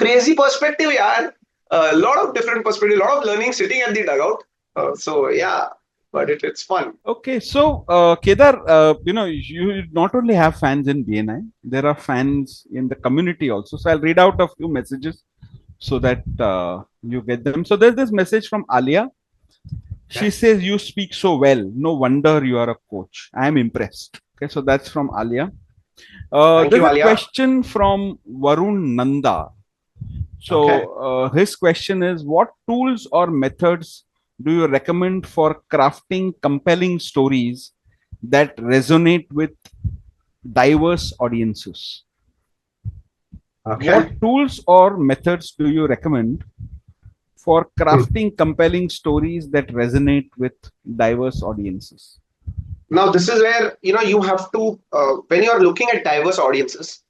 crazy perspective yaar a lot of different perspective lot of learning sitting at the dugout so yeah but it's fun. Okay, so Kedar, you not only have fans in BNI, there are fans in the community also. So I'll read out a few messages so that you get them. So there's this message from Alia. She says, "You speak so well. No wonder you are a coach. I am impressed." Okay, so that's from Alia. There's a question from Varun Nanda. So his question is, what tools or methods do you recommend for crafting compelling stories that resonate with diverse audiences? What tools or methods do you recommend for crafting compelling stories that resonate with diverse audiences? Now, this is where you have to when you are looking at diverse audiences.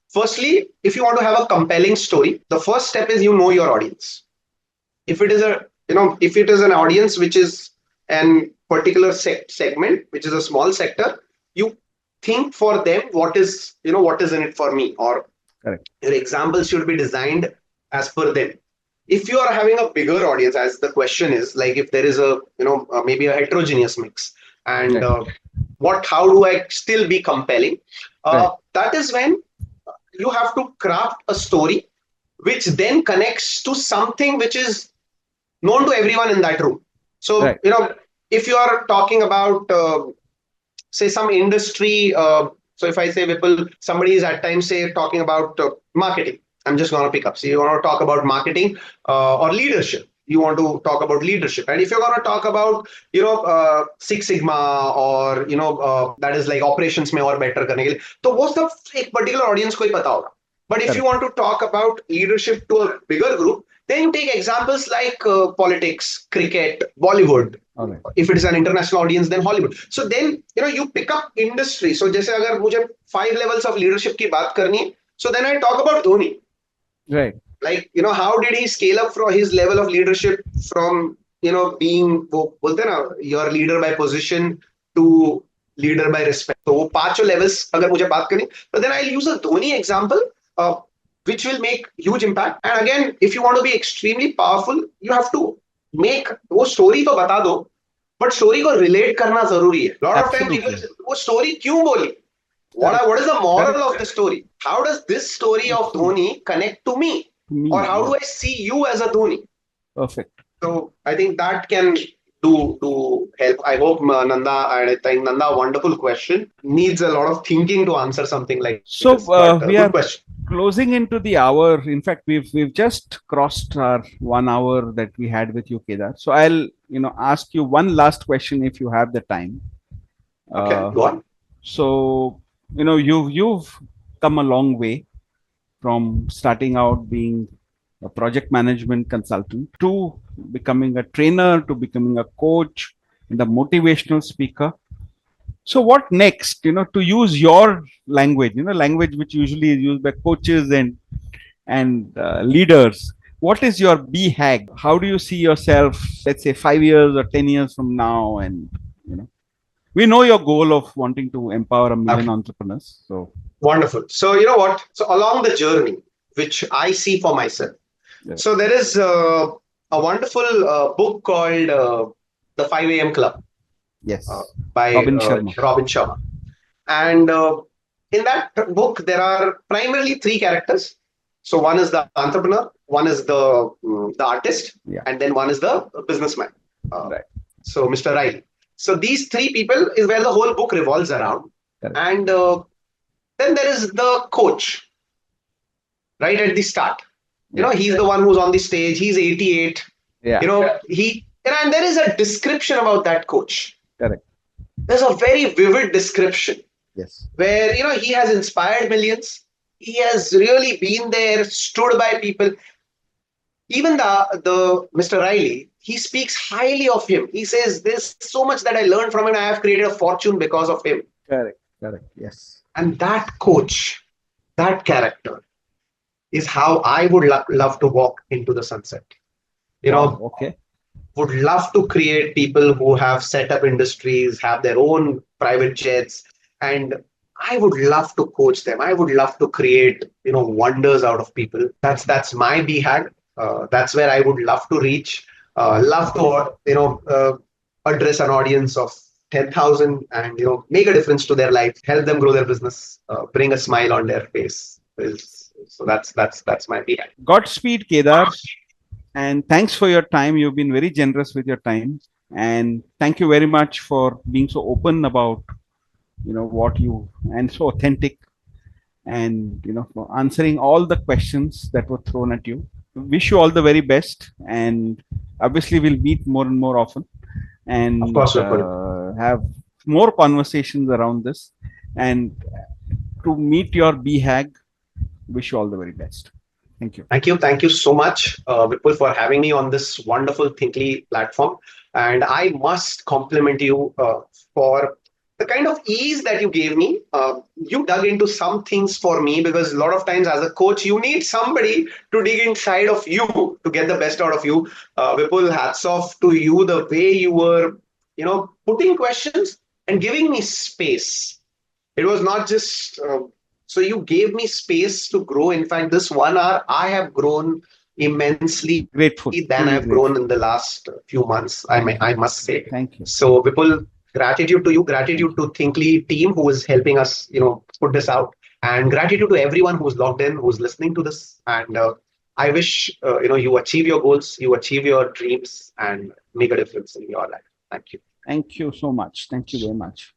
Firstly, if you want to have a compelling story, the first step is know your audience. If it is if it is an audience which is an particular segment, which is a small sector, you think for them what is in it for me, or correct. Your examples should be designed as per them. If you are having a bigger audience, as the question is, like if there is a maybe a heterogeneous mix, and how do I still be compelling? That is when you have to craft a story which then connects to something which is known to everyone in that room. So if you are talking about say some industry, so if I say Vipul, somebody is at times say talking about marketing. I'm just going to pick up. So you want to talk about marketing or leadership. You want to talk about leadership, and if you're going to talk about Six Sigma or that is like operations में और better करने के लिए, तो वो सब एक particular audience को ही पता होगा. But if you Correct. want to talk about leadership to a bigger group, then you take examples like politics, cricket, Bollywood. All right. If it is an international audience, then Hollywood. So then you pick up industry. So जैसे अगर मुझे 5 levels of leadership की बात करनी है, so then I talk about Dhoni. Right. Like how did he scale up from his level of leadership from being वो बोलते हैं ना your leader by position to leader by respect. तो वो 5 levels अगर मुझे बात करनी, so then I'll use a Dhoni example. Which will make huge impact. And again, if you want to be extremely powerful, you have to make वो story तो बता दो, but story को relate करना जरूरी है. Lot of time people वो story क्यों बोली? What is the moral of the story? How does this story of Dhoni connect to me? Or how do I see you as a Dhoni? Perfect. So I think that can do help. I hope Nanda, and I think Nanda, wonderful question. Needs a lot of thinking to answer something like So this. But, we good are question. Closing into the hour. In fact, we've just crossed our 1 hour that we had with you, Kedar. So I'll ask you one last question if you have the time. Okay, go on. So you've come a long way from starting out being a project management consultant to becoming a trainer, to becoming a coach and a motivational speaker. So what next? To use your language, language which usually is used by coaches and leaders. What is your BHAG? How do you see yourself, let's say 5 years or 10 years from now? And we know your goal of wanting to empower a million entrepreneurs. So wonderful. So you know what? So along the journey, which I see for myself, so there is a wonderful book called The 5 a.m. Club. Yes. By Robin Sharma. Robin Sharma. And in that book, there are primarily 3 characters. So one is the entrepreneur, one is the artist, and then one is the businessman. Right. So Mr. Riley. So these 3 people is where the whole book revolves around. Correct. And then there is the coach, right at the start. He's the one who's on the stage. He's 88. Yeah. And there is a description about that coach. Correct. There's a very vivid description. Yes. Where he has inspired millions. He has really been there, stood by people. Even the Mr. Riley, he speaks highly of him. He says, "There's so much that I learned from him. I have created a fortune because of him." Correct. Yes. And that coach, that character, is how I would love to walk into the sunset. Okay. Would love to create people who have set up industries, have their own private jets, and I would love to coach them. I would love to create, wonders out of people. That's my BHAG. That's where I would love to reach. Love to, address an audience of 10,000 and, make a difference to their life, help them grow their business, bring a smile on their face. So that's my BHAG. Godspeed, Kedar. And thanks for your time. You've been very generous with your time. And thank you very much for being so open about, what you, and so authentic, and, for answering all the questions that were thrown at you. Wish you all the very best. And obviously we'll meet more and more often and of course, have more conversations around this. And to meet your BHAG, wish you all the very best. Thank you. Thank you so much, Vipul, for having me on this wonderful Thinkly platform. And I must compliment you for the kind of ease that you gave me. You dug into some things for me, because a lot of times as a coach, you need somebody to dig inside of you to get the best out of you. Vipul, hats off to you, the way you were, putting questions and giving me space. It was not just... So you gave me space to grow. In fact, this 1 hour, I have grown immensely grateful than I've grown in the last few months, I must say. Thank you. So Vipul, gratitude to you, gratitude to Thinkly team who is helping us, put this out, and gratitude to everyone who's logged in, who's listening to this. And I wish, you achieve your goals, you achieve your dreams and make a difference in your life. Thank you. Thank you so much. Thank you very much.